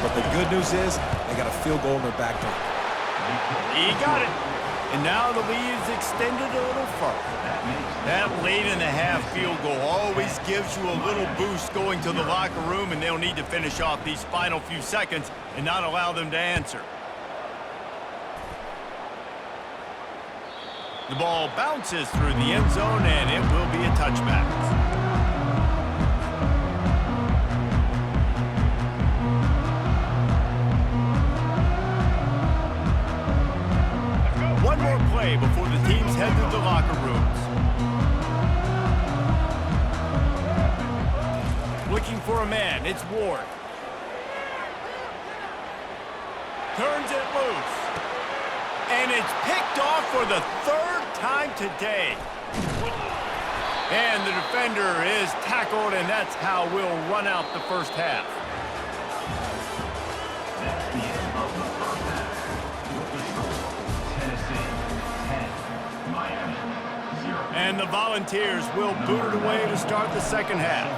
But the good news is they got a field goal in their back pocket. He got it. And now the lead is extended a little further. That late-in-the-half field goal always gives you a little boost going to the locker room, and they'll need to finish off these final few seconds and not allow them to answer. The ball bounces through the end zone, and it will be a touchback. One more play before the teams head to the locker rooms. Looking for a man, it's Ward. Turns it loose. And it's picked off for the third time today. And the defender is tackled, and that's how we'll run out the first half. That's the end of the first half. With the score, Tennessee 10, Miami 0. And the Volunteers will boot it away to start the second half.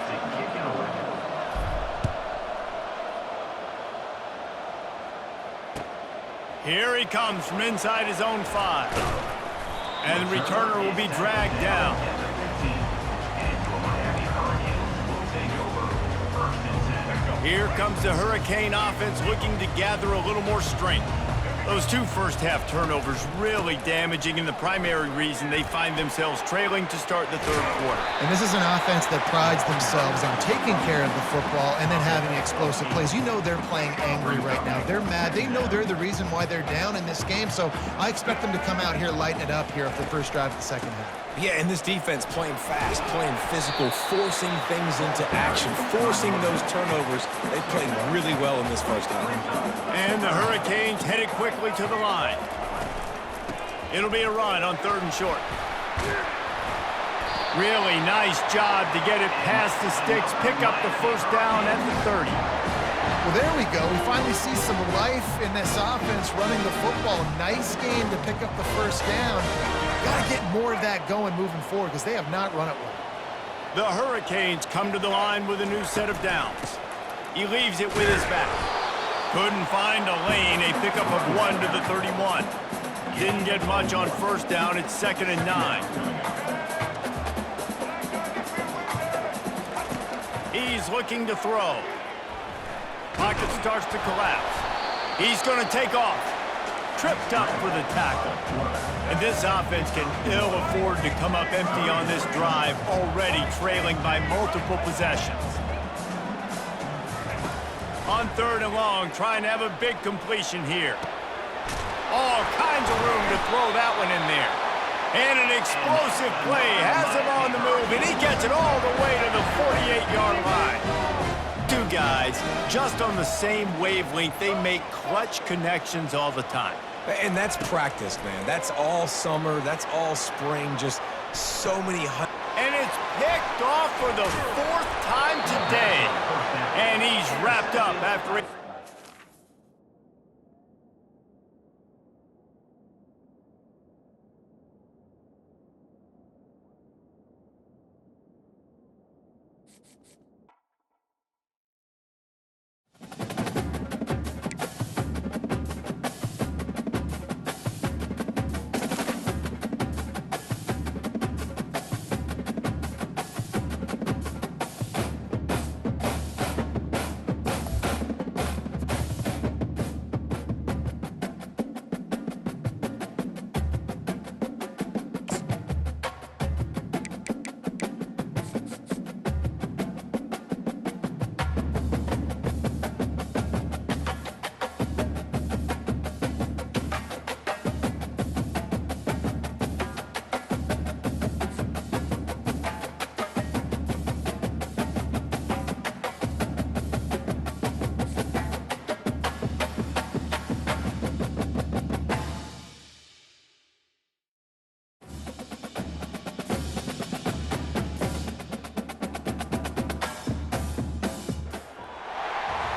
Here he comes from inside his own 5. And the returner will be dragged down. Here comes the Hurricane offense looking to gather a little more strength. Those 2 first-half turnovers really damaging, and the primary reason they find themselves trailing to start the third quarter. And this is an offense that prides themselves on taking care of the football and then having explosive plays. You know they're playing angry right now. They're mad. They know they're the reason why they're down in this game, so I expect them to come out here, lighten it up here for the first drive of the second half. Yeah, and this defense playing fast, playing physical, forcing things into action, forcing those turnovers. They played really well in this first half. And the Hurricanes headed quickly to the line. It'll be a run on 3rd and short. Really nice job to get it past the sticks, pick up the first down at the 30. Well, there we go. We finally see some life in this offense running the football. Nice game to pick up the first down. Got to get more of that going moving forward because they have not run it well. The Hurricanes come to the line with a new set of downs. He leaves it with his back. Couldn't find a lane, a pickup of 1 to the 31. Didn't get much on first down, it's 2nd and 9. He's looking to throw. Pocket starts to collapse. He's going to take off. Tripped up for the tackle. And this offense can ill afford to come up empty on this drive, already trailing by multiple possessions. On 3rd and long, trying to have a big completion here. All kinds of room to throw that one in there. And an explosive play has him on the move, and he gets it all the way to the 48-yard line. 2 guys just on the same wavelength. They make clutch connections all the time. And that's practice, man. That's all summer. That's all spring. Just so many. And it's picked off for the 4th time today. And he's wrapped up after it.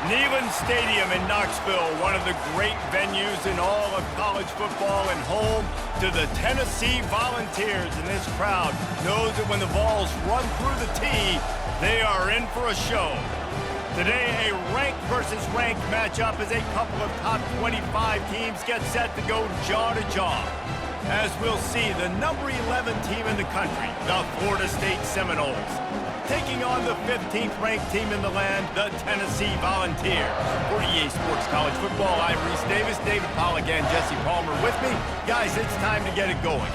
Neyland Stadium in Knoxville, one of the great venues in all of college football and home to the Tennessee Volunteers. And this crowd knows that when the balls run through the tee, they are in for a show. Today, a ranked versus ranked matchup as a couple of top 25 teams get set to go jaw to jaw. As we'll see, the number 11 team in the country, the Florida State Seminoles, taking on the 15th ranked team in the land, the Tennessee Volunteers. For EA Sports College Football, I'm Reese Davis, David Pollack, and Jesse Palmer with me. Guys, it's time to get it going.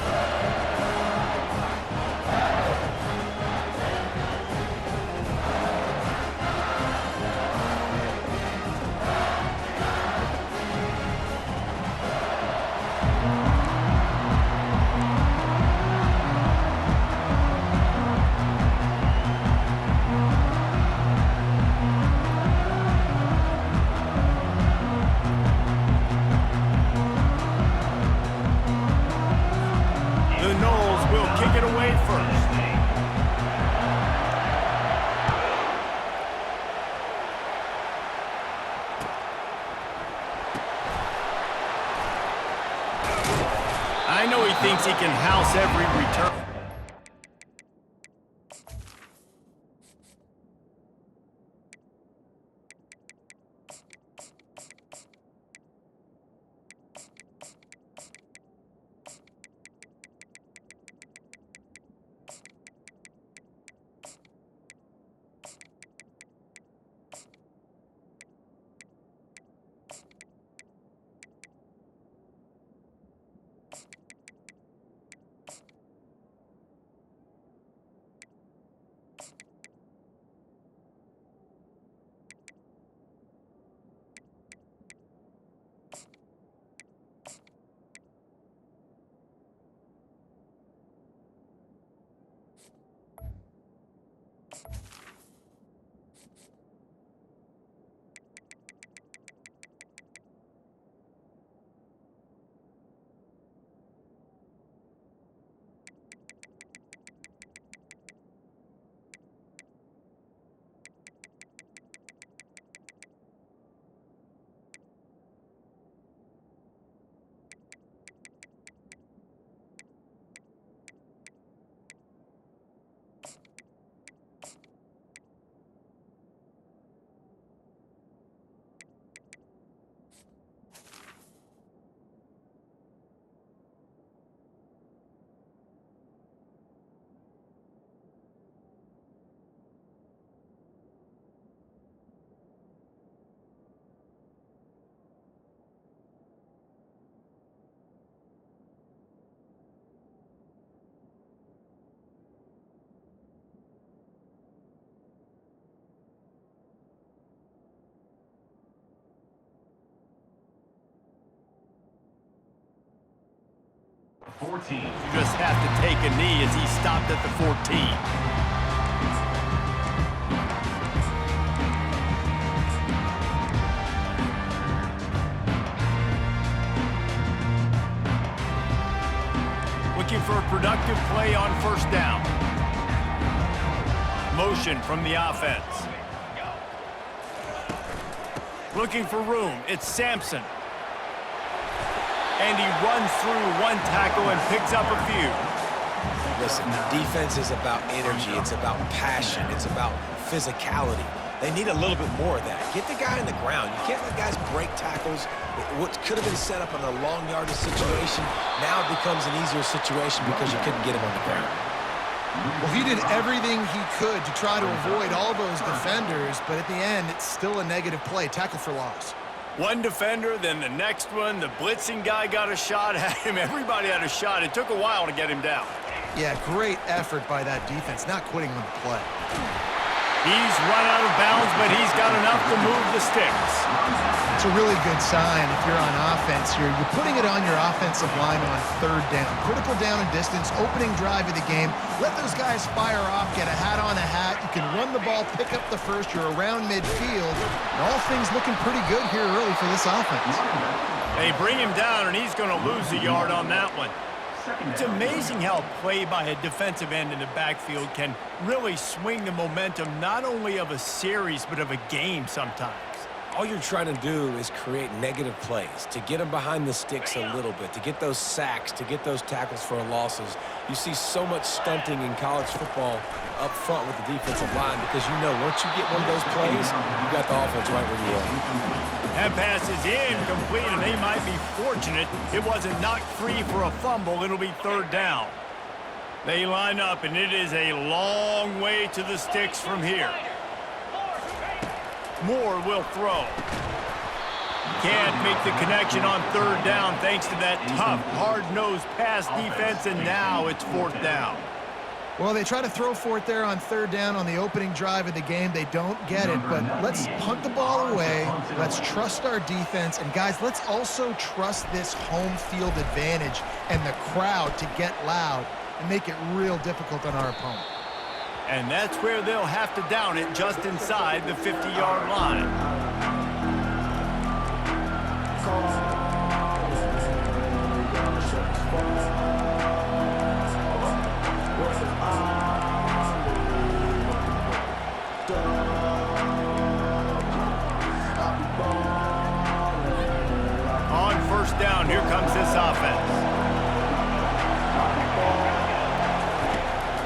I know he thinks he can house every return. You just have to take a knee as he stopped at the 14. Looking for a productive play on first down. Motion from the offense. Looking for room. It's Sampson. And he runs through one tackle and picks up a few. Listen, defense is about energy. It's about passion. It's about physicality. They need a little bit more of that. Get the guy on the ground. You can't let guys break tackles. What could have been set up in a long yardage situation now becomes an easier situation because you couldn't get him on the ground. Well, he did everything he could to try to avoid all those defenders, but at the end, it's still a negative play. Tackle for loss. One defender, then the next one. The blitzing guy got a shot at him. Everybody had a shot. It took a while to get him down. Yeah, great effort by that defense, not quitting on the play. He's run out of bounds, but he's got enough to move the sticks. It's a really good sign if you're on offense here. You're putting it on your offensive line on third down. Critical down and distance, opening drive of the game. Let those guys fire off, get a hat on a hat. You can run the ball, pick up the first. You're around midfield. And all things looking pretty good here early for this offense. They bring him down, and he's going to lose a yard on that one. It's amazing how play by a defensive end in the backfield can really swing the momentum not only of a series but of a game sometimes. all you're trying to do is create negative plays, to get them behind the sticks a little bit, to get those sacks, to get those tackles for losses. You see so much stunting in college football up front with the defensive line because you know once you get one of those plays, you got the offense right where you are. That pass is incomplete, and they might be fortunate it wasn't knocked free for a fumble. It'll be third down. They line up, and it is a long way to the sticks from here. Moore will throw. Can't make the connection on third down thanks to that tough, hard-nosed pass defense, and now it's fourth down. Well, they try to throw for it there on third down on the opening drive of the game. They don't get it, but let's punt the ball away. Let's trust our defense. And, guys, let's also trust this home field advantage and the crowd to get loud and make it real difficult on our opponent. And that's where they'll have to down it just inside the 50-yard line. On first down, here comes this offense.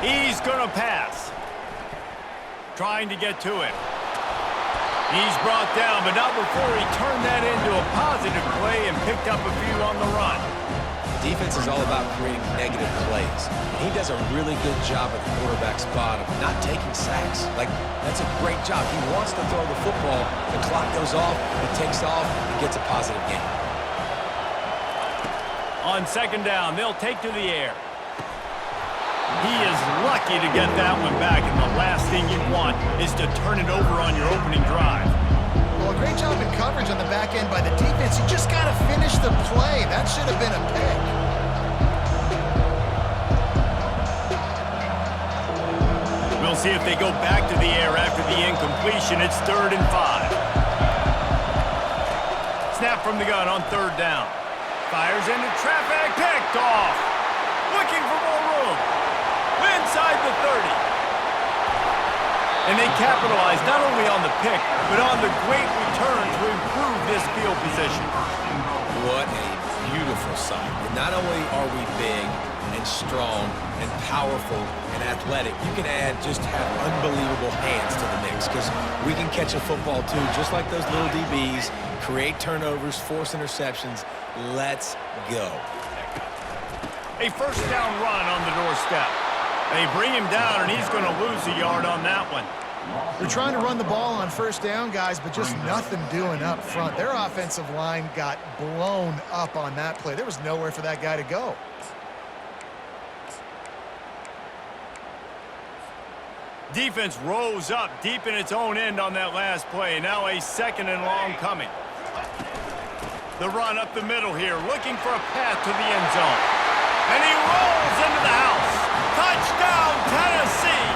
He's going to pass. Trying to get to him. He's brought down, but not before he turned that into a positive play and picked up a few on the run. Defense is all about creating negative plays. And he does a really good job at the quarterback spot of not taking sacks. Like, that's a great job. He wants to throw the football. The clock goes off, he takes off, and gets a positive gain. On second down, they'll take to the air. He is lucky to get that one back, and the last thing you want is to turn it over on your opening drive. Well, a great job in coverage on the back end by the defense. You just got to finish the play. That should have been a pick. We'll see if they go back to the air after the incompletion. It's 3rd and 5. Snap from the gun on third down. Fires into traffic, picked off. Looking for more room. Inside the 30. And they capitalize not only on the pick, but on the great return to improve this field position. What a beautiful sight. And not only are we big and strong and powerful and athletic, you can just have unbelievable hands to the mix because we can catch a football too, just like those little DBs, create turnovers, force interceptions. Let's go. A first down run on the doorstep. They bring him down, and he's going to lose a yard on that one. They're trying to run the ball on first down, guys, but just nothing doing up front. Their offensive line got blown up on that play. There was nowhere for that guy to go. Defense rose up deep in its own end on that last play. Now a second and long coming. The run up the middle here, looking for a path to the end zone. And he rolls into the house. Touchdown, Tennessee!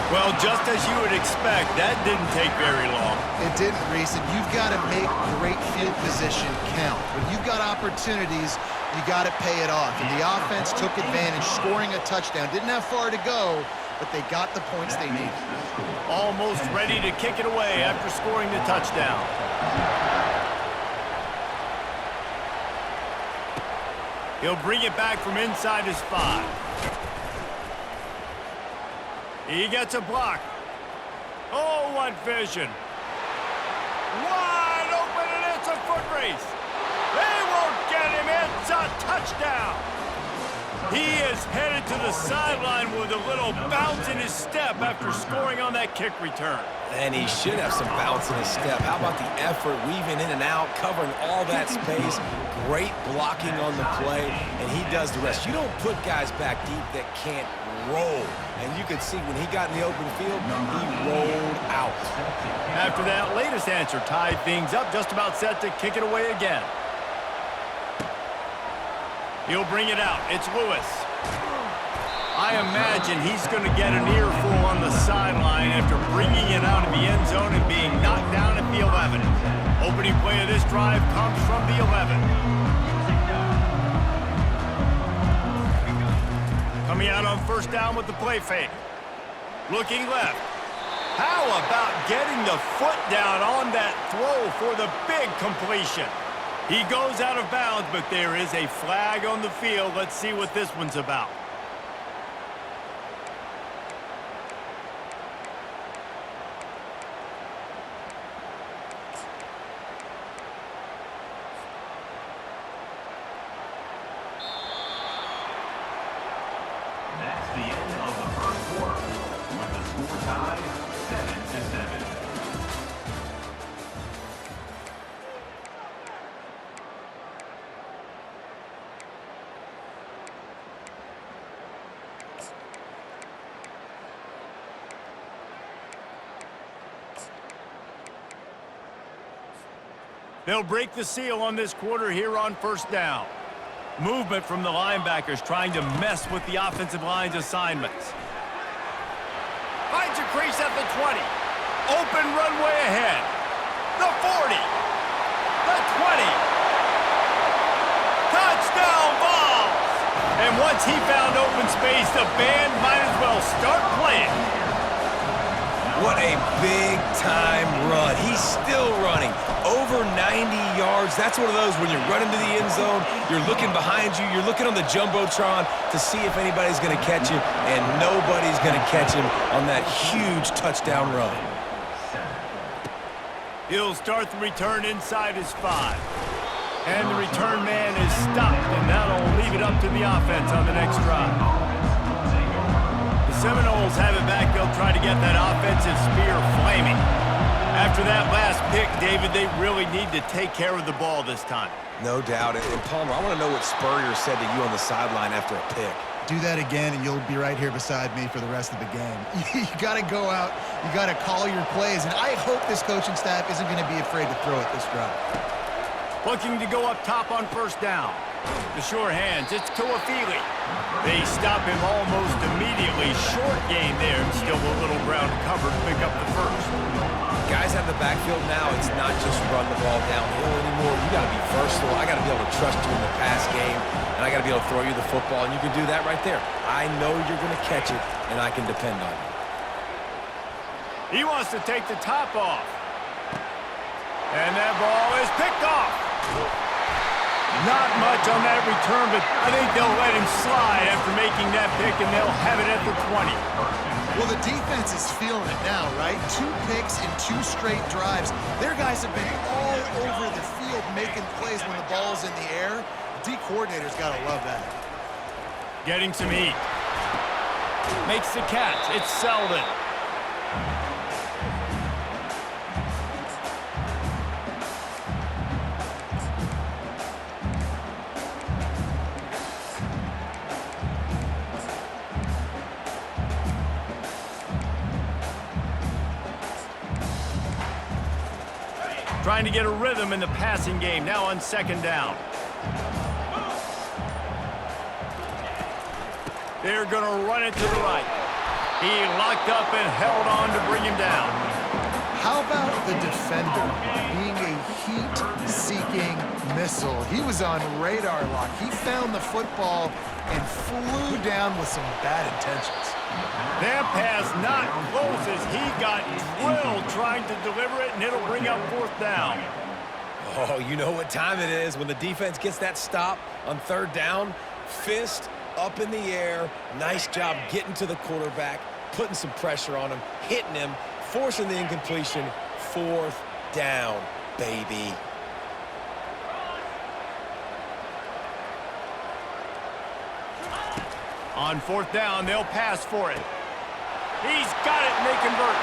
Well, just as you would expect, that didn't take very long. It didn't, Reese, and you've got to make great field position count. When you've got opportunities, you got to pay it off. And the offense took advantage, scoring a touchdown. Didn't have far to go, but they got the points they needed. Almost ready to kick it away after scoring the touchdown. He'll bring it back from inside his 5. He gets a block. Oh, what vision. Wide open, and it's a foot race. They won't get him. It's a touchdown. He is headed to the sideline with a little bounce in his step after scoring on that kick return. And he should have some bounce in his step. How about the effort, weaving in and out, covering all that space. Great blocking on the play, and he does the rest. You don't put guys back deep that can't roll. And you could see when he got in the open field, he rolled out. After that latest answer tied things up, just about set to kick it away again. He'll bring it out. It's Lewis. I imagine he's going to get an earful on the sideline after bringing it out of the end zone and being knocked down at the 11. Opening play of this drive comes from the 11. Coming out on first down with the play fake. Looking left. How about getting the foot down on that throw for the big completion? He goes out of bounds, but there is a flag on the field. Let's see what this one's about. That's the end of the first quarter, with the score tied 7-7. They'll break the seal on this quarter here on first down. Movement from the linebackers trying to mess with the offensive line's assignments. Finds a crease at the 20. Open runway ahead. The 40. The 20. Touchdown ball! And once he found open space, the band might as well start playing. What a big-time run. He's still running. Over 90 yards. That's one of those when you're running to the end zone, you're looking behind you, you're looking on the Jumbotron to see if anybody's going to catch him, and nobody's going to catch him on that huge touchdown run. He'll start the return inside his 5. And the return man is stopped, and that'll leave it up to the offense on the next drive. The Seminoles have it back. They'll try to get that offensive spear flaming. After that last pick, David, they really need to take care of the ball this time. No doubt. And Palmer, I want to know what Spurrier said to you on the sideline after a pick. Do that again, and you'll be right here beside me for the rest of the game. You got to go out. You got to call your plays, and I hope this coaching staff isn't going to be afraid to throw it this drive. Looking to go up top on first down. The sure hands, it's Tuafili. They stop him almost immediately. Short gain there, and still a little ground covered to pick up the first. Guys out of the backfield now, it's not just run the ball downhill anymore. You got to be versatile. I got to be able to trust you in the pass game, and I got to be able to throw you the football, and you can do that right there. I know you're going to catch it, and I can depend on you. He wants to take the top off. And that ball is picked off. Not much on that return, but I think they'll let him slide after making that pick, and they'll have it at the 20. Well, the defense is feeling it now, right? 2 picks in 2 straight drives. Their guys have been all over the field making plays when the ball's in the air. The D coordinator's got to love that. Getting some heat. Makes the catch. It's Selden. Trying to get a rhythm in the passing game, now on second down. They're going to run it to the right. He locked up and held on to bring him down. How about the defender being a heat-seeking missile? He was on radar lock. He found the football and flew down with some bad intentions. That pass not close as he got drilled trying to deliver it, and it'll bring up fourth down. Oh, you know what time it is when the defense gets that stop on third down. Fist up in the air. Nice job getting to the quarterback, putting some pressure on him, hitting him, forcing the incompletion. Fourth down, baby. On fourth down, they'll pass for it. He's got it, and they convert.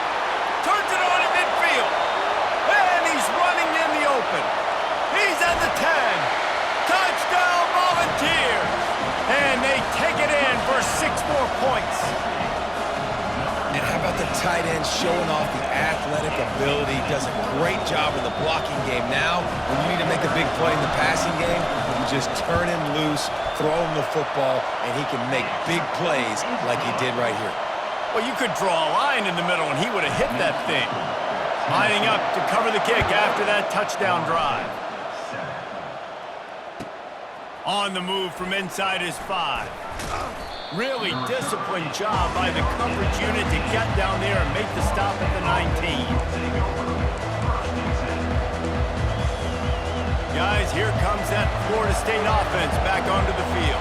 Turns it on in midfield. And he's running in the open. He's at the 10. Touchdown, Volunteers. And they take it in for 6 more points. And how about the tight end showing off the athletic ability? Does a great job in the blocking game. Now, when you need to make a big play in the passing game, you just turn him loose, throw him the football, and he can make big plays like he did right here. Well, you could draw a line in the middle, and he would have hit that thing. Lining up to cover the kick after that touchdown drive. On the move from inside his 5. Really disciplined job by the coverage unit to get down there and make the stop at the 19. Guys, here comes that Florida State offense back onto the field.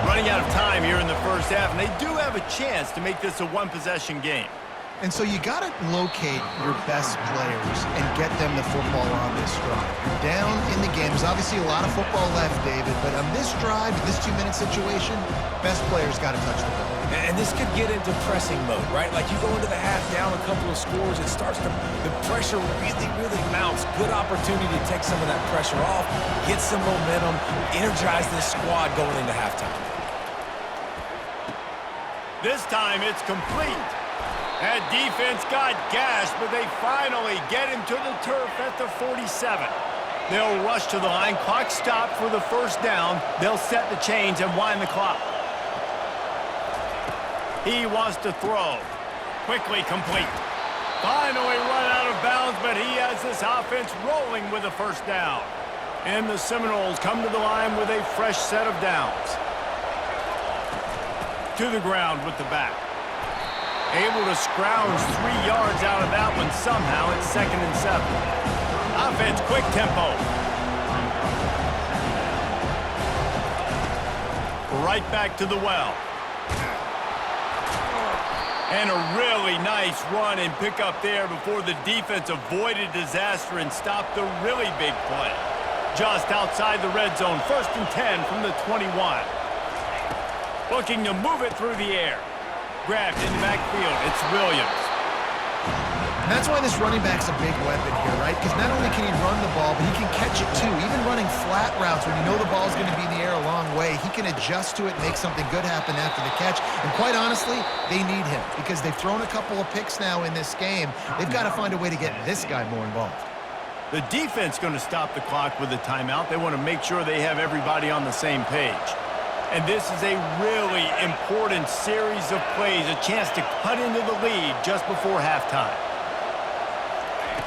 Running out of time here in the first half, and they do have a chance to make this a one-possession game. And so you got to locate your best players and get them the football on this drive. You're down in the game. There's obviously a lot of football left, David, but on this drive, this 2-minute situation, best players got to touch the ball. And this could get into pressing mode, right? Like you go into the half down a couple of scores, it starts to, the pressure really mounts. Good opportunity to take some of that pressure off, get some momentum, energize this squad going into halftime. This time it's complete. That defense got gashed, but they finally get him to the turf at the 47. They'll rush to the line. Clock stopped for the first down. They'll set the chains and wind the clock. He wants to throw. Quickly complete. Finally run out of bounds, but he has this offense rolling with a first down. And the Seminoles come to the line with a fresh set of downs. To the ground with the back. Able to scrounge 3 yards out of that one somehow. It's 2nd and 7. Offense, quick tempo. Right back to the well. And a really nice run and pick up there before the defense avoided disaster and stopped the really big play. Just outside the red zone, 1st and 10 from the 21. Looking to move it through the air. Grabbed in the backfield. It's Williams. And that's why this running back's a big weapon here, right? Because not only can he run the ball, but he can catch it too. Even running flat routes when you know the ball's going to be in the air a long way, he can adjust to it and make something good happen after the catch. And quite honestly, they need him because they've thrown a couple of picks now in this game. They've got to find a way to get this guy more involved. The defense going to stop the clock with a timeout. They want to make sure they have everybody on the same page. And this is a really important series of plays, a chance to cut into the lead just before halftime.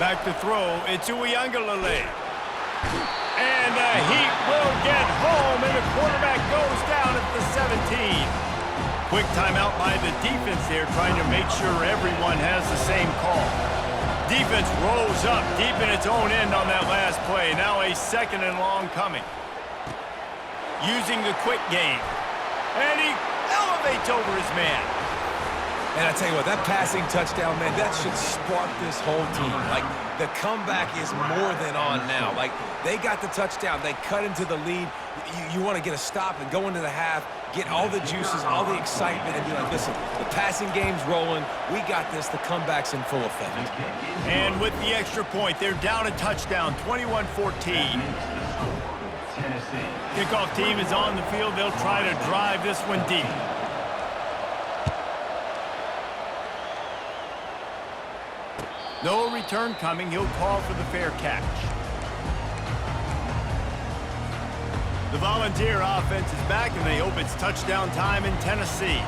Back to throw, it's Uiagalelei. And the Heat will get home, and the quarterback goes down at the 17. Quick timeout by the defense there, trying to make sure everyone has the same call. Defense rolls up deep in its own end on that last play. Now a 2nd and long coming. Using the quick game. And he elevates over his man. And I tell you what, that passing touchdown, man, that should spark this whole team. Like, the comeback is more than on now. Like, they got the touchdown. They cut into the lead. You want to get a stop and go into the half, get all the juices, all the excitement, and be like, listen, the passing game's rolling. We got this. The comeback's in full effect. And with the extra point, they're down a touchdown, 21-14. Kickoff team is on the field. They'll try to drive this one deep. No return coming. He'll call for the fair catch. The Volunteer offense is back, and they hope it's touchdown time in Tennessee.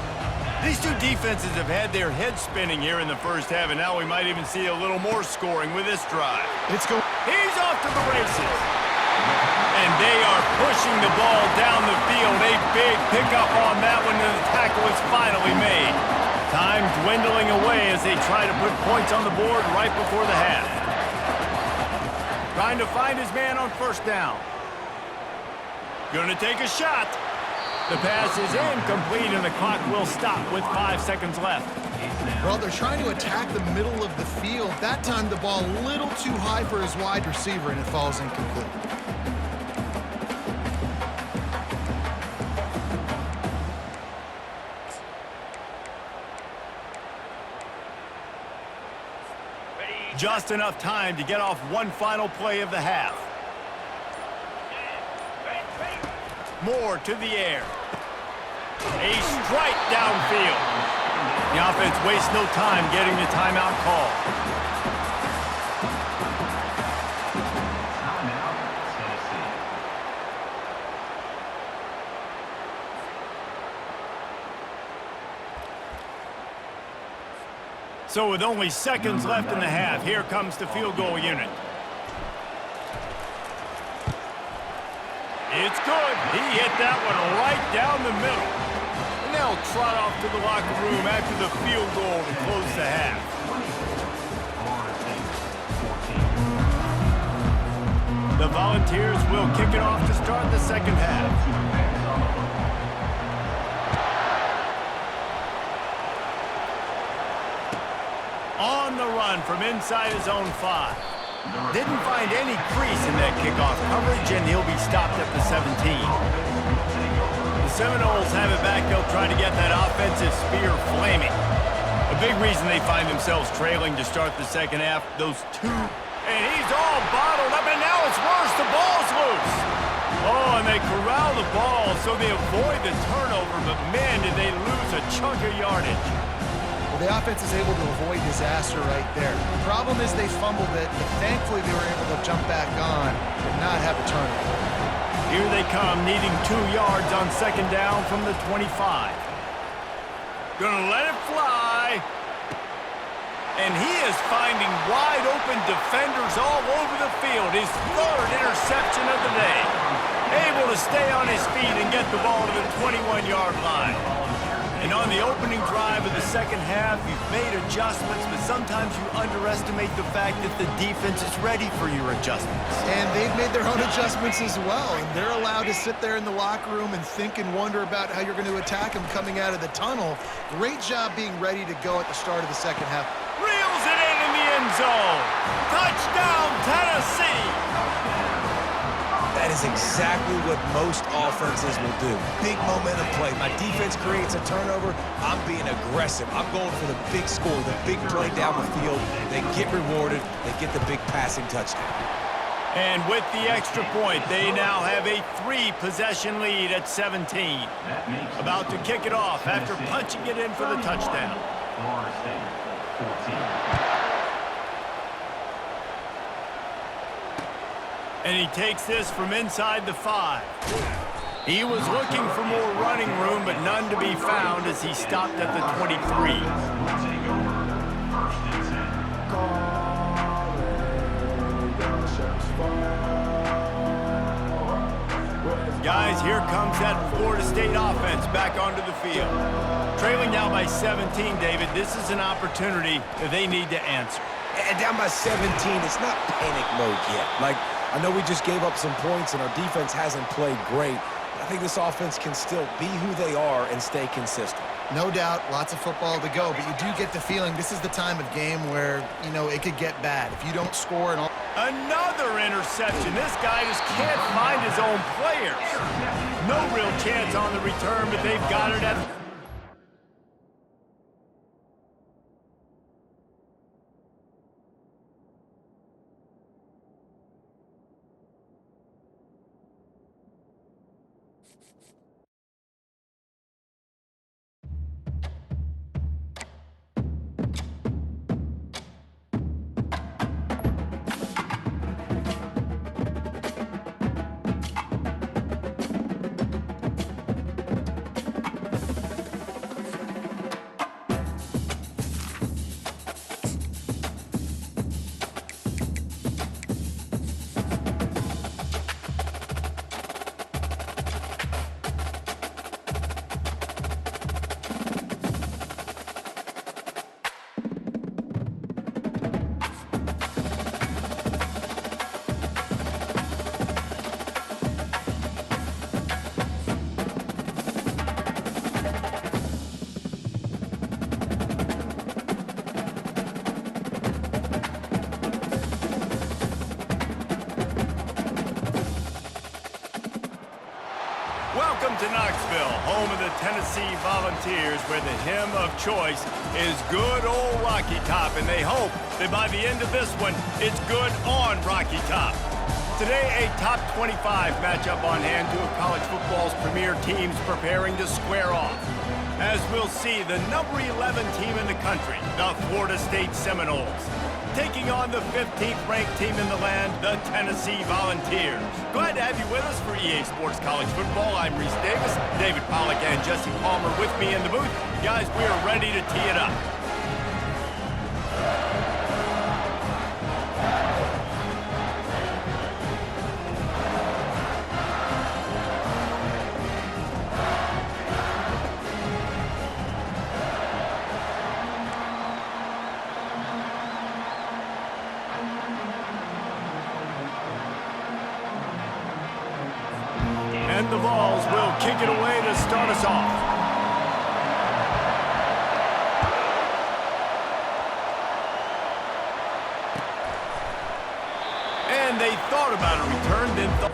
These two defenses have had their heads spinning here in the first half, and now we might even see a little more scoring with this drive. He's off to the races. And they are pushing the ball down the field. A big pickup on that one, and the tackle is finally made. Time dwindling away as they try to put points on the board right before the half. Trying to find his man on 1st down. Gonna take a shot. The pass is incomplete, and the clock will stop with 5 seconds left. Well, they're trying to attack the middle of the field. That time the ball a little too high for his wide receiver, and it falls incomplete. Just enough time to get off one final play of the half. Moore to the air. A strike downfield. The offense wastes no time getting the timeout call. So with only seconds left in the half, here comes the field goal unit. It's good. He hit that one right down the middle. And now They'll trot off to the locker room after the field goal to close the half. The Volunteers will kick it off to start the second half. On the run from inside his own 5. Didn't find any crease in that kickoff coverage, and he'll be stopped at the 17. The Seminoles have it back. They'll try to get that offensive spear flaming. A big reason they find themselves trailing to start the second half, those two. And he's all bottled up, and now it's worse. The ball's loose. Oh, and they corral the ball, so they avoid the turnover, but man, did they lose a chunk of yardage. Well, the offense is able to avoid disaster right there. The problem is they fumbled it, but thankfully they were able to jump back on and not have a turnover. Here they come, needing 2 yards on second down from the 25. Gonna let it fly. And he is finding wide-open defenders all over the field. His 3rd interception of the day. Able to stay on his feet and get the ball to the 21-yard line. And on the opening drive of the second half, you've made adjustments, but sometimes you underestimate the fact that the defense is ready for your adjustments. And they've made their own adjustments as well, and they're allowed to sit there in the locker room and think and wonder about how you're going to attack them coming out of the tunnel. Great job being ready to go at the start of the second half. Reels it in the end zone. Touchdown, Tennessee. That is exactly what most offenses will do. Big momentum play. My defense creates a turnover. I'm being aggressive. I'm going for the big score, the big play down the field. They get rewarded. They get the big passing touchdown. And with the extra point, they now have a 3-possession lead at 17. About to kick it off after punching it in for the touchdown. Florida State, 14. And he takes this from inside the 5. He was looking for more running room, but none to be found as he stopped at the 23. Guys, here comes that Florida State offense back onto the field. Trailing now by 17, David, this is an opportunity that they need to answer. And down by 17, it's not panic mode yet. Like, I know we just gave up some points and our defense hasn't played great. I think this offense can still be who they are and stay consistent. No doubt, lots of football to go, but you do get the feeling this is the time of game where, you know, it could get bad. If you don't score and all... Another interception. This guy just can't find his own players. No real chance on the return, but they've got it at... Welcome to Knoxville, home of the Tennessee Volunteers, where the hymn of choice is good old Rocky Top, and they hope that by the end of this one, it's good on Rocky Top. Today, a top 25 matchup on hand, two of college football's premier teams preparing to square off. As we'll see, the number 11 team in the country, the Florida State Seminoles, taking on the 15th ranked team in the land, the Tennessee Volunteers. Glad to have you with us for EA Sports College Football. I'm Reese Davis, David Pollack and Jesse Palmer with me in the booth. Guys, we are ready to tee it up. And the Vols will kick it away to start us off. And they thought about a return, then thought...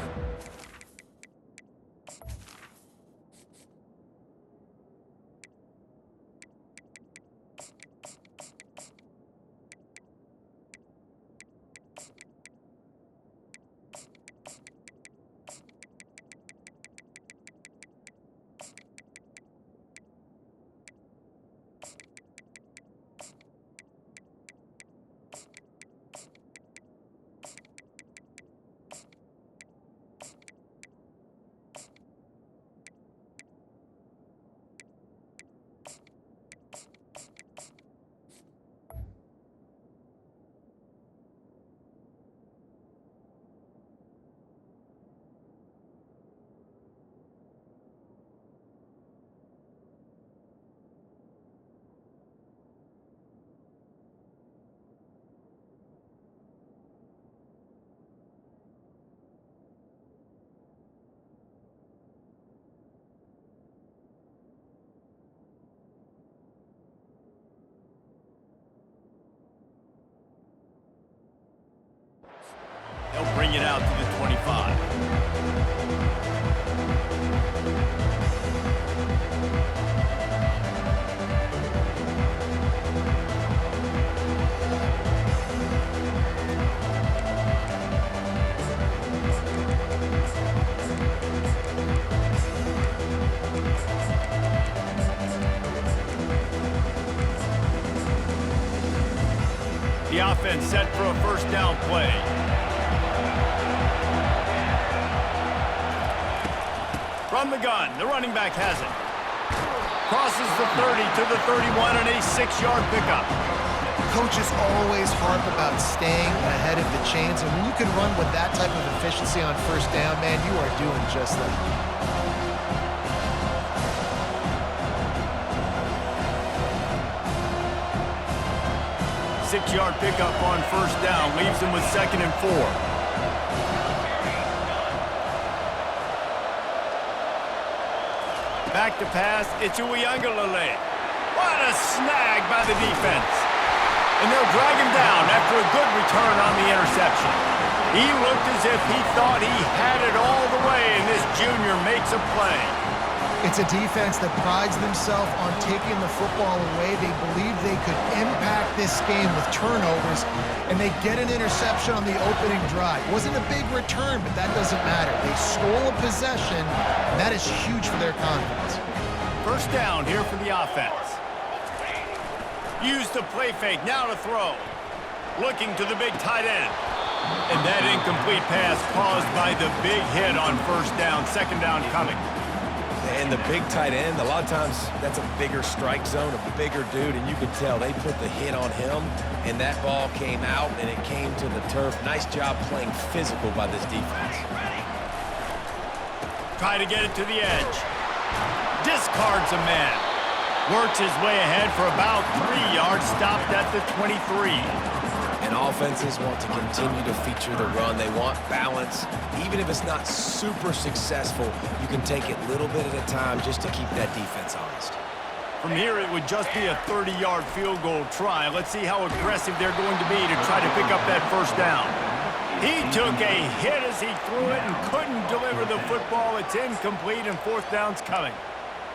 They'll bring it out to the 25. The offense set for a first down play. From the gun, the running back has it. Crosses the 30 to the 31 and a 6-yard pickup. Coaches always harp about staying ahead of the chains, and when you can run with that type of efficiency on first down, man, you are doing just that. Six-yard pickup on first down leaves them with 2nd and 4. Back to pass, it's Uiagalelei. What a snag by the defense. And they'll drag him down after a good return on the interception. He looked as if he thought he had it all the way, and this junior makes a play. It's a defense that prides themselves on taking the football away. They believe they could impact this game with turnovers, and they get an interception on the opening drive. Wasn't a big return, but that doesn't matter. They stole a possession, and that is huge for their confidence. First down here for the offense. Use the play fake, now to throw. Looking to the big tight end. And that incomplete pass caused by the big hit on first down, 2nd down coming. And the big tight end, a lot of times that's a bigger strike zone, a bigger dude, and you can tell they put the hit on him, and that ball came out, and it came to the turf. Nice job playing physical by this defense. Try to get it to the edge. Discards a man. Works his way ahead for about 3 yards, stopped at the 23. And offenses want to continue to feature the run. They want balance. Even if it's not super successful, you can take it little bit at a time just to keep that defense honest. From here, it would just be a 30-yard field goal try. Let's see how aggressive they're going to be to try to pick up that first down. He took a hit as he threw it and couldn't deliver the football. It's incomplete, and 4th down's coming.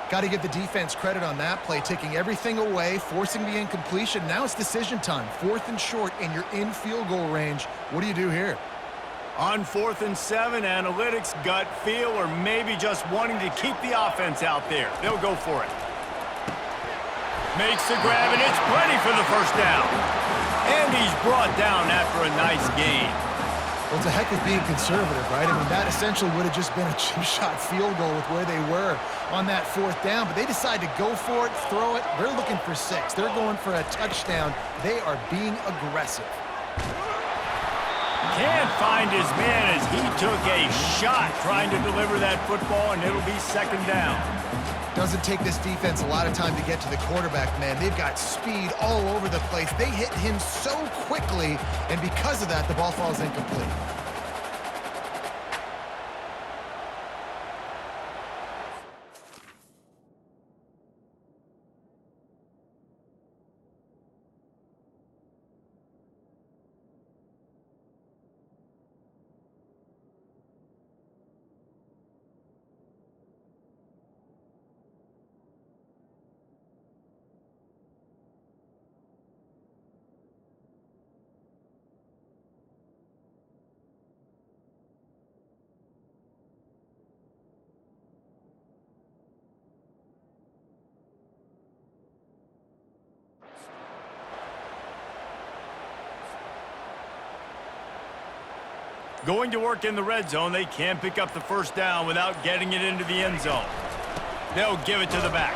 Got to give the defense credit on that play, taking everything away, forcing the incompletion. Now it's decision time. 4th and short, and you're in field goal range. What do you do here? On 4th and 7, analytics, gut feel, or maybe just wanting to keep the offense out there. They'll go for it. Makes the grab, and it's plenty for the first down. And he's brought down after a nice gain. Well, it's a heck of being conservative, right? I mean, that essentially would have just been a cheap-shot field goal with where they were on that 4th down, but they decide to go for it, throw it. They're looking for 6. They're going for a touchdown. They are being aggressive. Can't find his man as he took a shot trying to deliver that football, and it'll be 2nd down. Doesn't take this defense a lot of time to get to the quarterback, man. They've got speed all over the place. They hit him so quickly, and because of that, the ball falls incomplete. Going to work in the red zone, they can pick up the first down without getting it into the end zone. They'll give it to the back.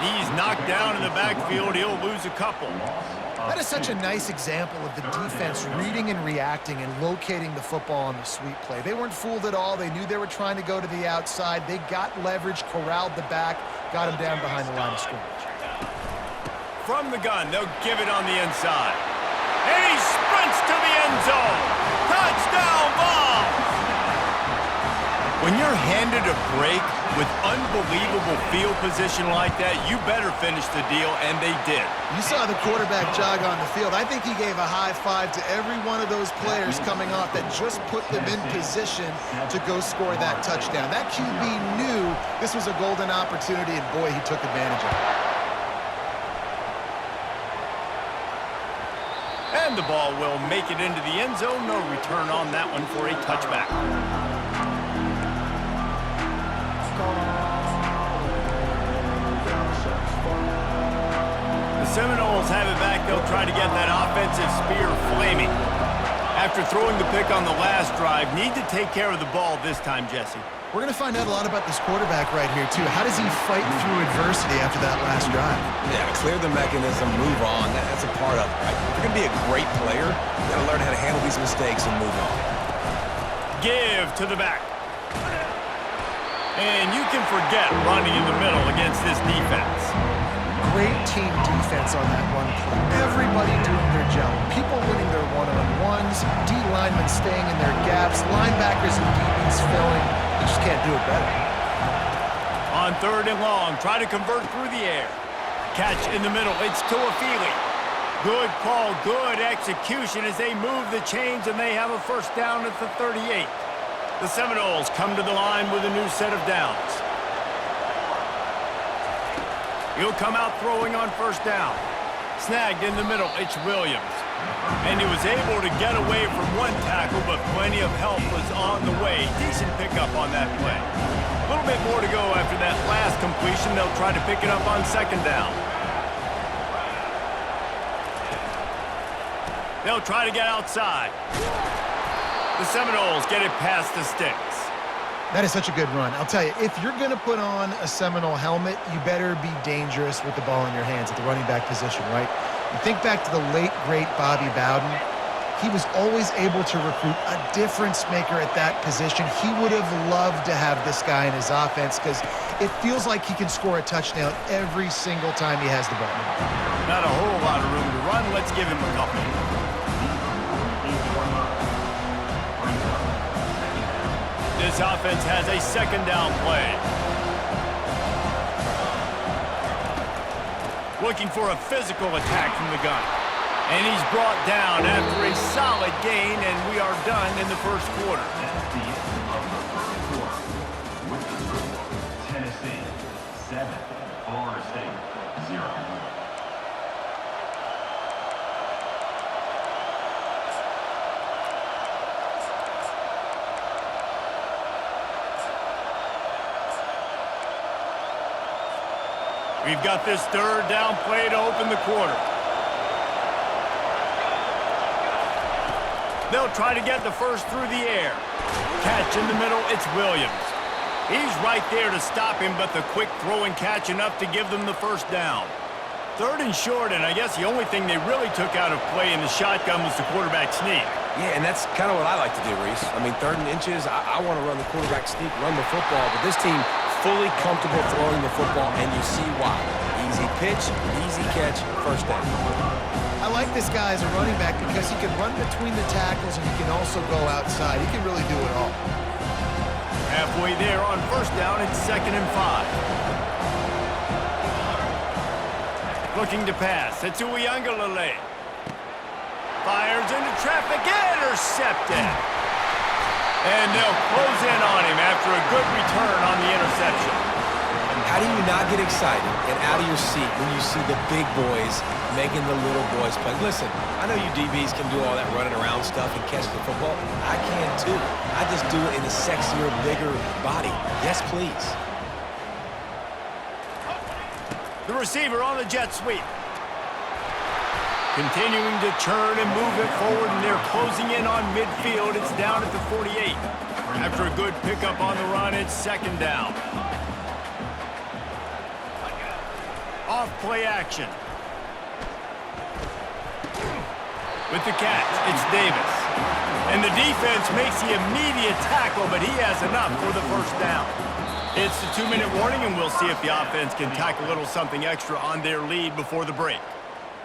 He's knocked down in the backfield. He'll lose a couple. That is such a nice example of the defense reading and reacting and locating the football on the sweep play. They weren't fooled at all. They knew they were trying to go to the outside. They got leverage, corralled the back, got him down behind the line of scrimmage. From the gun, they'll give it on the inside. And he sprints to the end zone. Touchdown, Vols! When you're handed a break with unbelievable field position like that, you better finish the deal, and they did. You saw the quarterback jog on the field. I think he gave a high five to every one of those players coming off that just put them in position to go score that touchdown. That QB knew this was a golden opportunity, and boy, he took advantage of it. And the ball will make it into the end zone. No return on that one for a touchback. The Seminoles have it back. They'll try to get that offensive spear flaming. After throwing the pick on the last drive, need to take care of the ball this time, Jesse. We're going to find out a lot about this quarterback right here, too. How does he fight through adversity after that last drive? Yeah, clear the mechanism, move on. That's a part of it, right? If you're going to be a great player, you got to learn how to handle these mistakes and move on. Give to the back. And you can forget running in the middle against this defense. Great team defense on that one play. Everybody doing their job. People winning their one-on-ones, D linemen staying in their gaps, linebackers and DBs filling. You just can't do it better. On 3rd and long, try to convert through the air. Catch in the middle. It's Toafili. Good call, good execution as they move the chains, and they have a first down at the 38. The Seminoles come to the line with a new set of downs. He'll come out throwing on first down. Snagged in the middle, it's Williams. And he was able to get away from one tackle, but plenty of help was on the way. Decent pickup on that play. A little bit more to go after that last completion. They'll try to pick it up on 2nd down. They'll try to get outside. The Seminoles get it past the sticks. That is such a good run. I'll tell you, if you're going to put on a Seminole helmet, you better be dangerous with the ball in your hands at the running back position, right? You think back to the late, great Bobby Bowden. He was always able to recruit a difference maker at that position. He would have loved to have this guy in his offense because it feels like he can score a touchdown every single time he has the ball. Not a whole lot of room to run. Let's give him a couple. This offense has a 2nd down play. Looking for a physical attack from the gun. And he's brought down after a solid gain, and we are done in the first quarter. That's the end of the first quarter. With the score, Tennessee 7, Florida State 0. We've got this 3rd down play to open the quarter. They'll try to get the first through the air. Catch in the middle, it's Williams. He's right there to stop him, but the quick throw and catch enough to give them the first down. 3rd and short, and I guess the only thing they really took out of play in the shotgun was the quarterback sneak. Yeah, and that's kind of what I like to do, Reese. I mean, 3rd and inches, I want to run the quarterback sneak, run the football, but this team fully comfortable throwing the football, and you see why. Easy pitch, easy catch, first down. I like this guy as a running back because he can run between the tackles and he can also go outside. He can really do it all. Halfway there on first down, it's 2nd and 5. Looking to pass, it's Uiagalelei. Fires into traffic, intercepted. And they'll close in on him after a good return on the interception. How do you not get excited and out of your seat when you see the big boys making the little boys play? Listen, I know you DBs can do all that running around stuff and catch the football. I can too. I just do it in a sexier, bigger body. Yes, please. The receiver on the jet sweep. Continuing to churn and move it forward, and they're closing in on midfield. It's down at the 48. After a good pickup on the run, it's second down. Off play action. With the catch, it's Davis. And the defense makes the immediate tackle, but he has enough for the first down. It's the 2-minute warning, and we'll see if the offense can tack a little something extra on their lead before the break.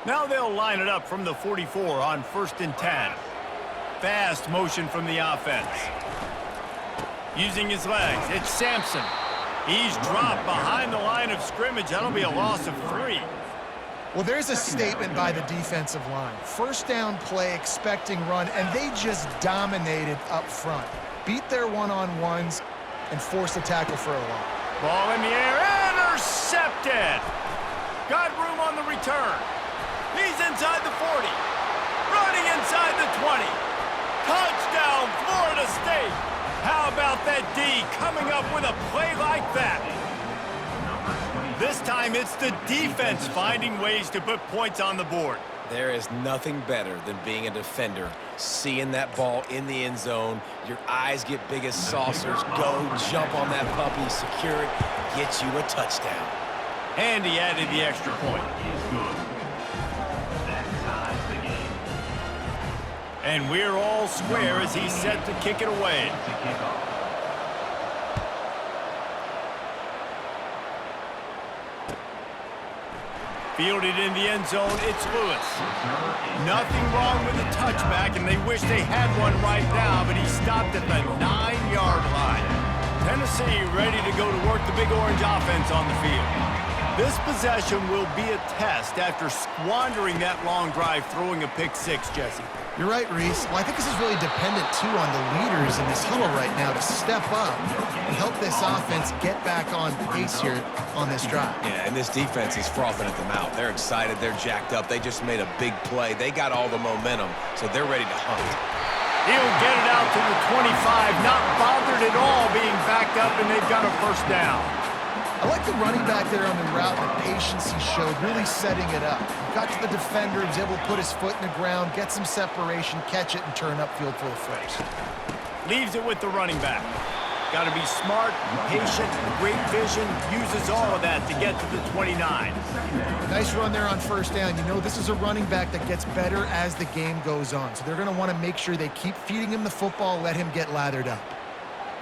Now they'll line it up from the 44 on 1st and 10. Fast motion from the offense. Using his legs, it's Sampson. He's dropped behind the line of scrimmage. That'll be a loss of 3. Well, there's a statement by the defensive line. First down play, expecting run, and they just dominated up front. Beat their one-on-ones and forced a tackle for a loss. Ball in the air, intercepted. Got room on the return. He's inside the 40. Running inside the 20. Touchdown, Florida State. How about that D coming up with a play like that? This time it's the defense finding ways to put points on the board. There is nothing better than being a defender, seeing that ball in the end zone. Your eyes get big as saucers. Go, jump on that puppy, secure it, get you a touchdown. And he added the extra point. And we're all square as he's set to kick it away. Fielded in the end zone, it's Lewis. Nothing wrong with the touchback, and they wish they had one right now, but he stopped at the 9-yard line. Tennessee ready to go to work the Big Orange offense on the field. This possession will be a test after squandering that long drive, throwing a pick 6, Jesse. You're right, Reese. Well, I think this is really dependent, too, on the leaders in this huddle right now to step up and help this offense get back on pace here on this drive. Yeah, and this defense is frothing at the mouth. They're excited. They're jacked up. They just made a big play. They got all the momentum, so they're ready to hunt. He'll get it out to the 25, not bothered at all being backed up, and they've got a first down. I like the running back there on the route, the patience he showed, really setting it up. He got to the defender, he was able to put his foot in the ground, get some separation, catch it, and turn upfield for the first. Leaves it with the running back. Got to be smart, patient, great vision, uses all of that to get to the 29. Nice run there on first down. You know, this is a running back that gets better as the game goes on, so they're going to want to make sure they keep feeding him the football, let him get lathered up.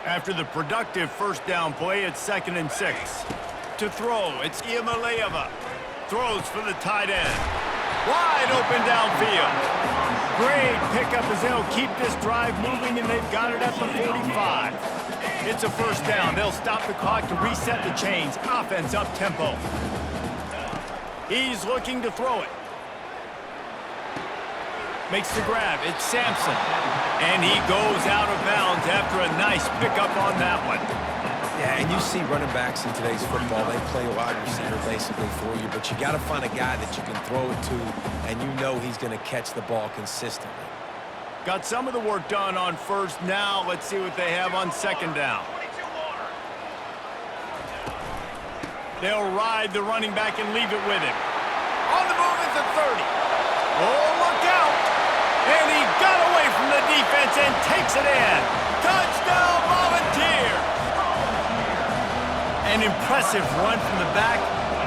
After the productive first down play, it's 2nd and 6. To throw, it's Iamaleava. Throws for the tight end. Wide open downfield. Great pickup as they'll keep this drive moving, and they've got it at the 45. It's a first down. They'll stop the clock to reset the chains. Offense up tempo. He's looking to throw it. Makes the grab. It's Sampson. And he goes out of bounds after a nice pickup on that one. Yeah, and you see running backs in today's football, they play wide receiver basically for you, but you got to find a guy that you can throw it to, and you know he's going to catch the ball consistently. Got some of the work done on first. Now let's see what they have on second down. They'll ride the running back and leave it with him. On the move at the 30. Oh, look out! And he got away from the defense and takes it in. Touchdown, Volunteers! An impressive run from the back.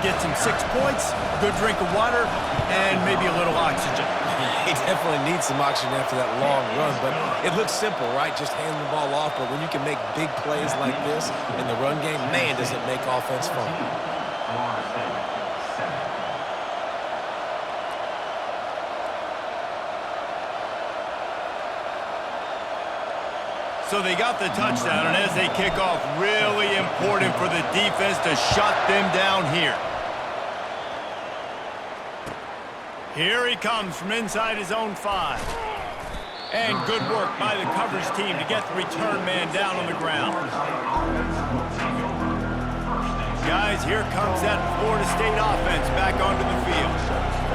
Gets him 6 points, good drink of water, and maybe a little oxygen. He definitely needs some oxygen after that long run, but it looks simple, right? Just handing the ball off, but when you can make big plays like this in the run game, man, does it make offense fun. So they got the touchdown, and as they kick off, really important for the defense to shut them down here. Here he comes from inside his own 5. And good work by the coverage team to get the return man down on the ground. Guys, here comes that Florida State offense back onto the field.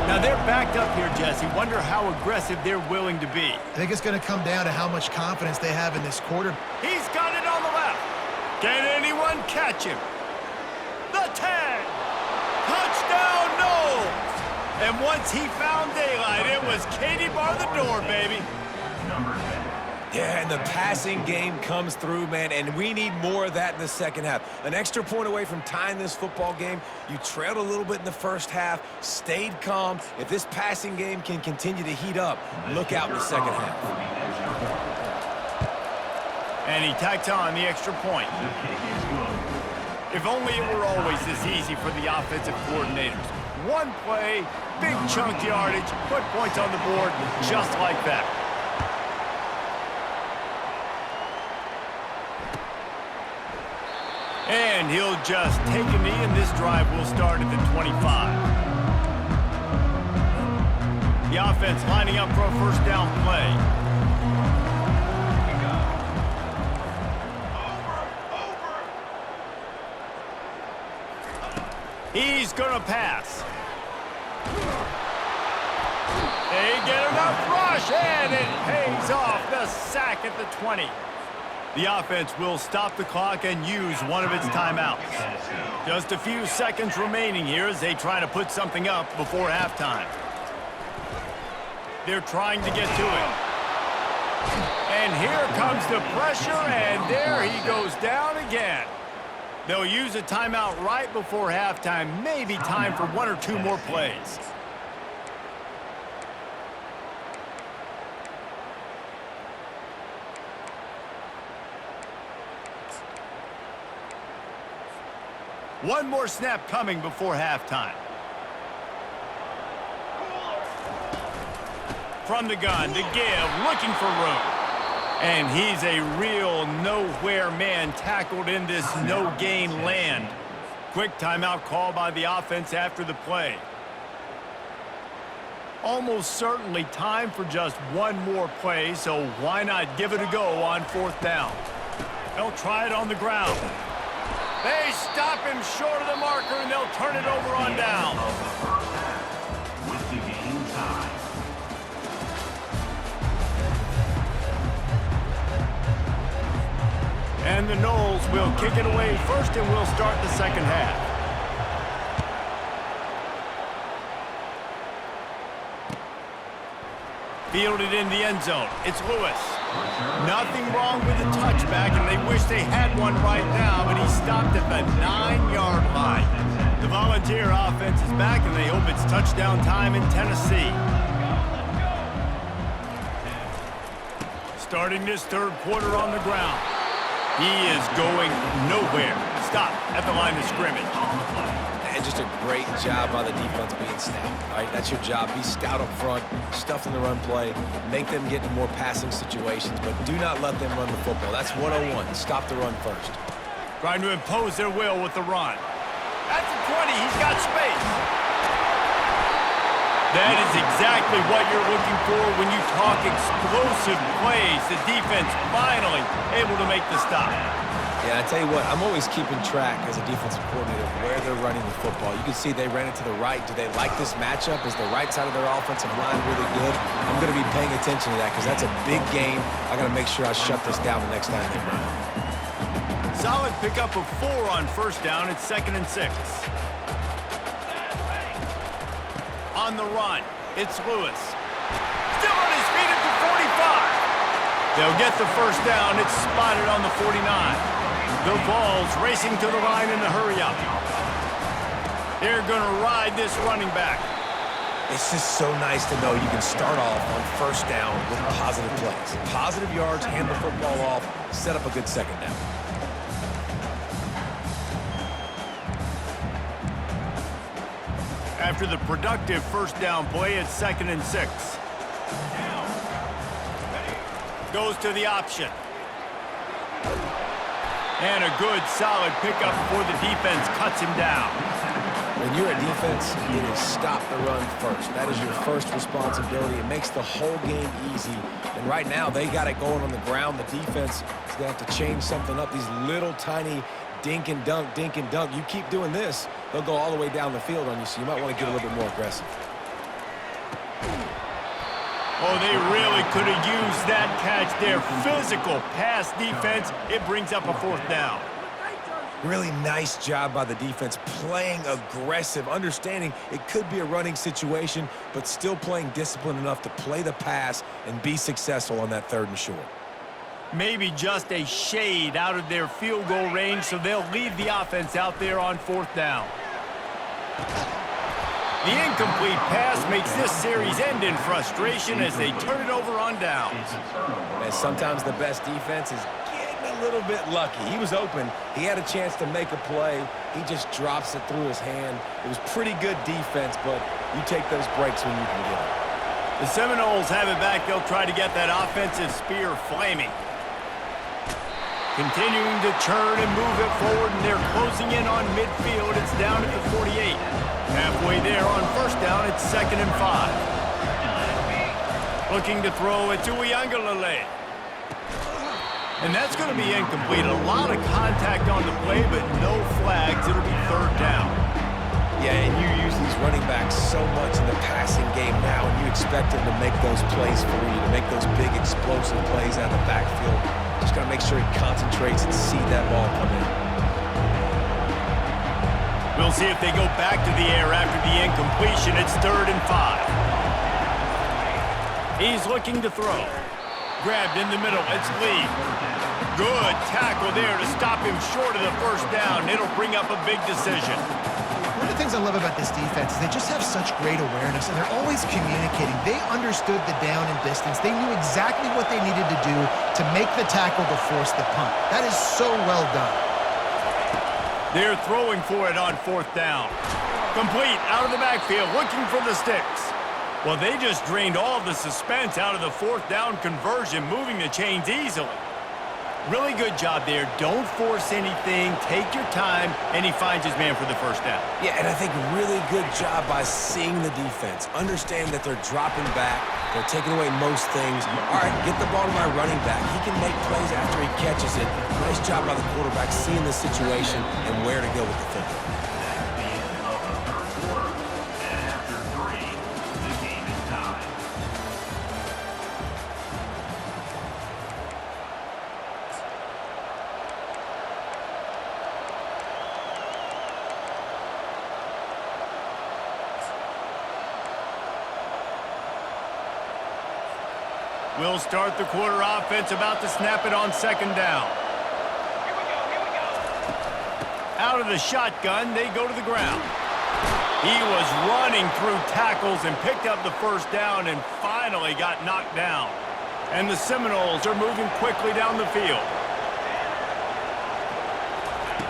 Now they're backed up here, Jesse. Wonder how aggressive they're willing to be. I think it's going to come down to how much confidence they have in this quarter. He's got it on the left. Can anyone catch him? The 10. Touchdown, Knowles. And once he found daylight, it was Katie bar the door, baby. Number 10. Yeah, and the passing game comes through, man, and we need more of that in the second half. An extra point away from tying this football game. You trailed a little bit in the first half, stayed calm. If this passing game can continue to heat up, look out in the second half. And he tacked on the extra point. The kick is good. If only it were always this easy for the offensive coordinators. One play, big chunk yardage, put points on the board just like that. And he'll just take a knee, and this drive will start at the 25. The offense lining up for a first down play. He's going to pass. They get enough rush, and it pays off. The sack at the 20. The offense will stop the clock and use one of its timeouts. Just a few seconds remaining here as they try to put something up before halftime. They're trying to get to it. And here comes the pressure, and there he goes down again. They'll use a timeout right before halftime. Maybe time for one or two more plays. One more snap coming before halftime. From the gun, to give, looking for room. And he's a real nowhere man tackled in this no-gain land. Quick timeout call by the offense after the play. Almost certainly time for just one more play, so why not give it a go on fourth down? They'll try it on the ground. They stop him short of the marker, and they'll turn it over on down. With the game time. And the Knowles will kick it away first, and we'll start the second half. Fielded in the end zone. It's Lewis. Nothing wrong with the touchback, and they wish they had one right now, but he stopped at the 9-yard line. The Volunteer offense is back, and they hope it's touchdown time in Tennessee. Starting this third quarter on the ground. He is going nowhere. Stop at the line of scrimmage. And just a great job by the defense being stout. All right, that's your job. Be stout up front, stuff in the run play, make them get into more passing situations, but do not let them run the football. That's 101. Stop the run first. Trying to impose their will with the run. At the 20, he's got space. That is exactly what you're looking for when you talk explosive plays. The defense finally able to make the stop. Yeah, I tell you what, I'm always keeping track as a defensive coordinator of where they're running the football. You can see they ran it to the right. Do they like this matchup? Is the right side of their offensive line really good? I'm going to be paying attention to that because that's a big game. I got to make sure I shut this down the next time they run it. Solid pickup of 4 on first down. It's 2nd and 6. On the run, it's Lewis. Still on his feet at the 45. They'll get the first down. It's spotted on the 49. The Vols racing to the line in the hurry-up. They're going to ride this running back. It's just so nice to know you can start off on first down with positive plays. Positive yards, hand the football off, set up a good second down. After the productive first down play, it's 2nd and 6. Goes to the option. And a good, solid pickup before the defense cuts him down. When you're a defense, it is stop the run first. That is your first responsibility. It makes the whole game easy. And right now, they got it going on the ground. The defense is going to have to change something up. These little tiny dink and dunk, dink and dunk. You keep doing this, they'll go all the way down the field on you, so you might want to get a little bit more aggressive. Oh, they really could have used that catch there. Physical pass defense. It brings up a fourth down. Really nice job by the defense, playing aggressive, understanding it could be a running situation, but still playing disciplined enough to play the pass and be successful on that 3rd and short. Maybe just a shade out of their field goal range, so they'll leave the offense out there on 4th down. The incomplete pass makes this series end in frustration as they turn it over on downs. And sometimes the best defense is getting a little bit lucky. He was open. He had a chance to make a play. He just drops it through his hand. It was pretty good defense, but you take those breaks when you can get them. The Seminoles have it back. They'll try to get that offensive spear flaming. Continuing to turn and move it forward, and they're closing in on midfield. It's down at the 48. Halfway there on 1st down, it's 2nd and 5. Looking to throw it to Uiagalelei. And that's going to be incomplete. A lot of contact on the play, but no flags. It'll be 3rd down. Yeah, and you use these running backs so much in the passing game now, and you expect them to make those plays for you, to make those big explosive plays out of the backfield. Just got to make sure he concentrates and see that ball come in. We'll see if they go back to the air after the incompletion. It's 3rd and 5. He's looking to throw. Grabbed in the middle. It's Lee. Good tackle there to stop him short of the 1st down. It'll bring up a big decision. One of the things I love about this defense is they just have such great awareness, and they're always communicating. They understood the down and distance. They knew exactly what they needed to do to make the tackle to force the punt. That is so well done. They're throwing for it on 4th down. Complete out of the backfield, looking for the sticks. Well, they just drained all the suspense out of the 4th down conversion, moving the chains easily. Really good job there. Don't force anything. Take your time, and he finds his man for the 1st down. Yeah, and I think really good job by seeing the defense. Understand that they're dropping back. They're taking away most things. All right, get the ball to my running back. He can make plays after he catches it. Nice job by the quarterback seeing the situation and where to go with the football. That's the end of the 3rd quarter. And after 3, the game is tied. We'll start the quarter offense, about to snap it on 2nd down. Here we go. Out of the shotgun, they go to the ground. He was running through tackles and picked up the 1st down and finally got knocked down. And the Seminoles are moving quickly down the field.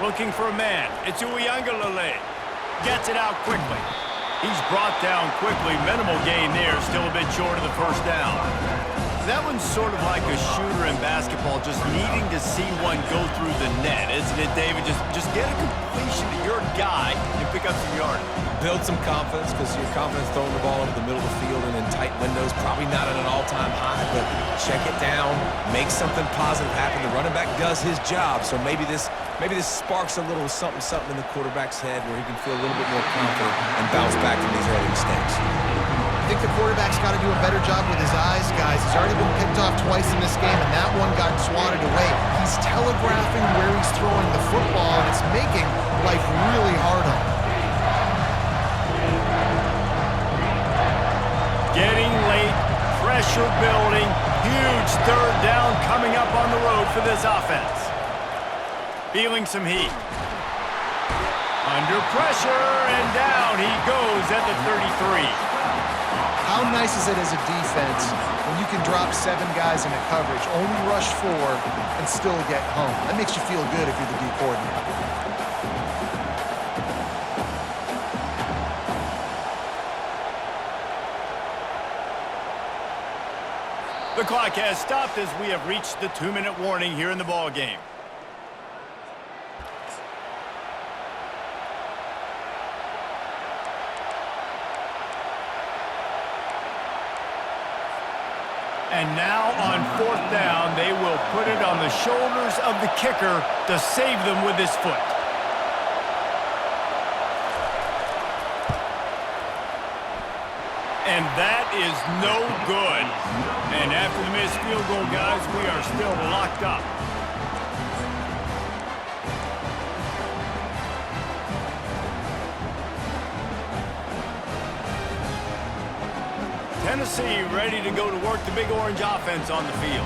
Looking for a man. It's Uiagalelei. Gets it out quickly. He's brought down quickly. Minimal gain there, still a bit short of the 1st down. That one's sort of like a shooter in basketball, just needing to see one go through the net, isn't it, David? Just get a completion to your guy and pick up some yardage. Build some confidence, because your confidence throwing the ball over the middle of the field and in tight windows, probably not at an all-time high, but check it down, make something positive happen. The running back does his job, so maybe this sparks a little something in the quarterback's head where he can feel a little bit more confident and bounce back from these early mistakes. I think the quarterback's got to do a better job with his eyes, guys. He's already been picked off twice in this game, and that one got swatted away. He's telegraphing where he's throwing the football, and it's making life really hard on him. Getting late, pressure building, huge 3rd down coming up on the road for this offense. Feeling some heat. Under pressure, and down he goes at the 33. How nice is it as a defense when you can drop 7 guys into coverage, only rush 4, and still get home? That makes you feel good if you're the D coordinator. The clock has stopped as we have reached the 2-minute warning here in the ball game. And now on 4th down, they will put it on the shoulders of the kicker to save them with his foot. And that is no good. And after the missed field goal, guys, we are still locked up. see, ready to go to work the big orange offense on the field.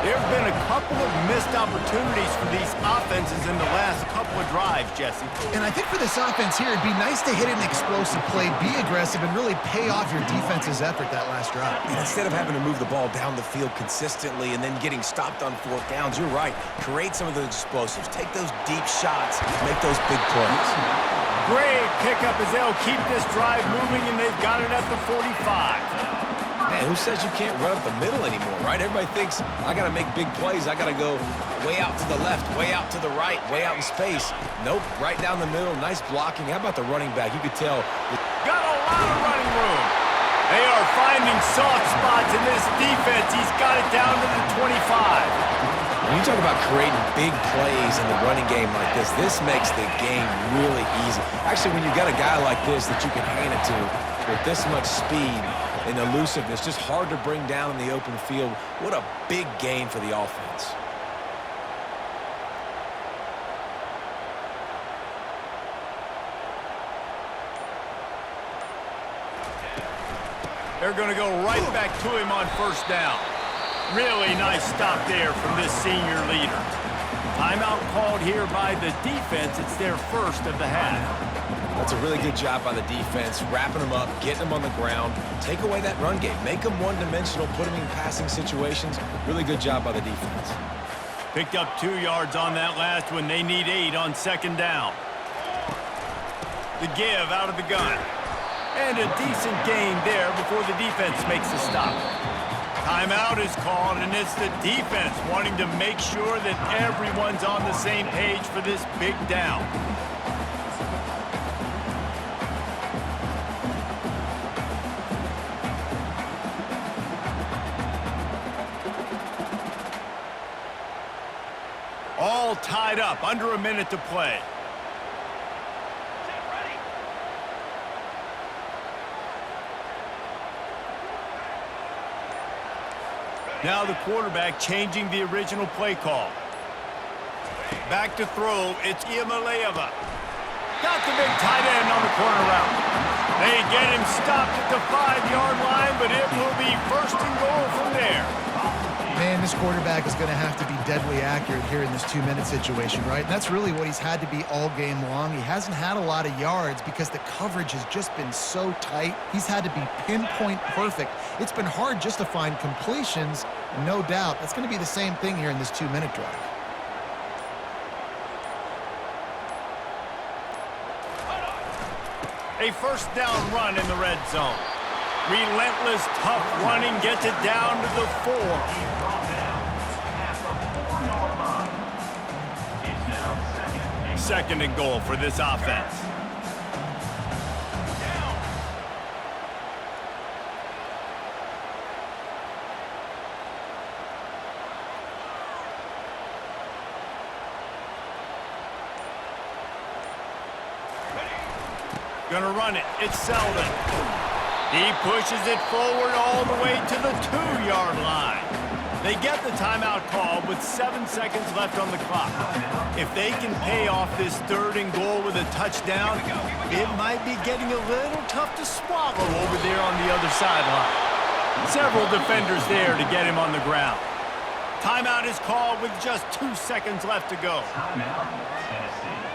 There have been a couple of missed opportunities for these offenses in the last couple of drives, Jesse. And I think for this offense here, it'd be nice to hit an explosive play, be aggressive, and really pay off your defense's effort that last drive. And instead of having to move the ball down the field consistently and then getting stopped on fourth downs, you're right. Create some of those explosives. Take those deep shots. Make those big plays. Great pickup as they'll keep this drive moving, and they've got it at the 45. Man, who says you can't run up the middle anymore, right? Everybody thinks, I got to make big plays. I got to go way out to the left, way out to the right, way out in space. Nope, right down the middle. Nice blocking. How about the running back? You could tell. Got a lot of running room. They are finding soft spots in this defense. He's got it down to the 25. When you talk about creating big plays in the running game like this makes the game really easy. Actually, when you got a guy like this that you can hand it to with this much speed and elusiveness, just hard to bring down in the open field. What a big gain for the offense. They're going to go right back to him on first down. Really nice stop there from this senior leader. Timeout called here by the defense. It's their first of the half. That's a really good job by the defense, wrapping them up, getting them on the ground. Take away that run game. Make them one-dimensional, put them in passing situations. Really good job by the defense. Picked up 2 yards on that last one. They need 8 on second down. The give out of the gun. And a decent gain there before the defense makes a stop. Timeout is called, and it's the defense wanting to make sure that everyone's on the same page for this big down. All tied up, under a minute to play. Now the quarterback changing the original play call. Back to throw, it's Iamaleava. Got the big tight end on the corner route. They get him stopped at the 5-yard line, but it will be first and goal from there. Man, this quarterback is going to have to be deadly accurate here in this 2-minute situation, right? And that's really what he's had to be all game long. He hasn't had a lot of yards because the coverage has just been so tight. He's had to be pinpoint perfect. It's been hard just to find completions, no doubt. That's going to be the same thing here in this 2-minute drive. A first down run in the red zone. Relentless, tough running gets it down to the 4. Second and goal for this offense. Gonna run it. It's Selden. He pushes it forward all the way to the 2-yard line. They get the timeout call with 7 seconds left on the clock. If they can pay off this 3rd and goal with a touchdown, it might be getting a little tough to swallow over there on the other sideline. Several defenders there to get him on the ground. Timeout is called with just 2 seconds left to go. Timeout, Tennessee.